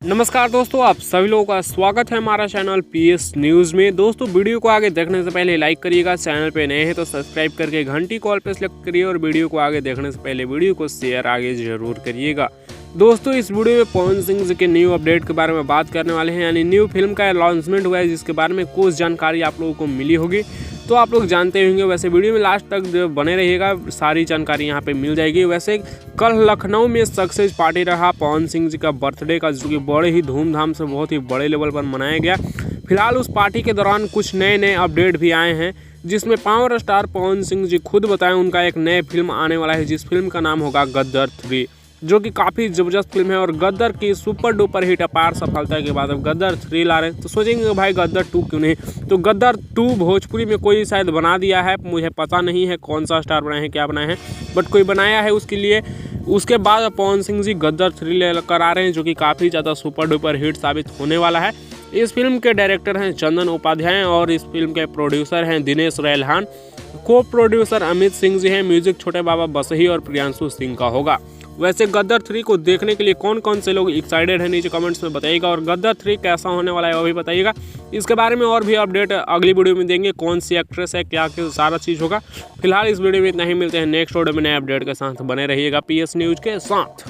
नमस्कार दोस्तों, आप सभी लोगों का स्वागत है हमारा चैनल पीएस न्यूज़ में। दोस्तों, वीडियो को आगे देखने से पहले लाइक करिएगा, चैनल पे नए हैं तो सब्सक्राइब करके घंटी कॉल पे सेलेक्ट करिए और वीडियो को आगे देखने से पहले वीडियो को शेयर आगे जरूर करिएगा। दोस्तों, इस वीडियो में पवन सिंह जी के न्यू अपडेट के बारे में बात करने वाले हैं, यानी न्यू फिल्म का लॉन्चमेंट हुआ है जिसके बारे में कुछ जानकारी आप लोगों को मिली होगी। तो आप लोग जानते होंगे, वैसे वीडियो में लास्ट तक बने रहिएगा, सारी जानकारी यहाँ पे मिल जाएगी। वैसे कल लखनऊ में सक्सेस पार्टी रहा पवन सिंह जी का बर्थडे का, जो कि बड़े ही धूमधाम से बहुत ही बड़े लेवल पर मनाया गया। फिलहाल उस पार्टी के दौरान कुछ नए अपडेट भी आए हैं, जिसमें पावर स्टार पवन सिंह जी खुद बताएं उनका एक नए फिल्म आने वाला है, जिस फिल्म का नाम होगा गदर 3, जो कि काफ़ी ज़बरदस्त फिल्म है। और गदर की सुपर डुपर हिट अपार सफलता के बाद अब गदर 3 ला रहे हैं, तो सोचेंगे भाई गदर 2 क्यों नहीं। तो गदर 2 भोजपुरी में कोई शायद बना दिया है, मुझे पता नहीं है कौन सा स्टार बनाए हैं, क्या बनाए हैं, बट कोई बनाया है उसके लिए। उसके बाद पवन सिंह जी गदर 3 लेकर आ रहे हैं, जो कि काफ़ी ज़्यादा सुपर डुपर हिट साबित होने वाला है। इस फिल्म के डायरेक्टर हैं चंदन उपाध्याय और इस फिल्म के प्रोड्यूसर हैं दिनेश रेल्हान। को प्रोड्यूसर अमित सिंह जी हैं। म्यूजिक छोटे बाबा बसही और प्रियांशु सिंह का होगा। वैसे गदर 3 को देखने के लिए कौन कौन से लोग एक्साइटेड हैं, नीचे कमेंट्स में बताइएगा। और गदर 3 कैसा होने वाला है वो भी बताइएगा। इसके बारे में और भी अपडेट अगली वीडियो में देंगे, कौन सी एक्ट्रेस है, क्या क्या सारा चीज़ होगा। फिलहाल इस वीडियो में इतना ही, मिलते हैं नेक्स्ट वीडियो में नए अपडेट के साथ। बने रहिएगा पीएस न्यूज़ के साथ।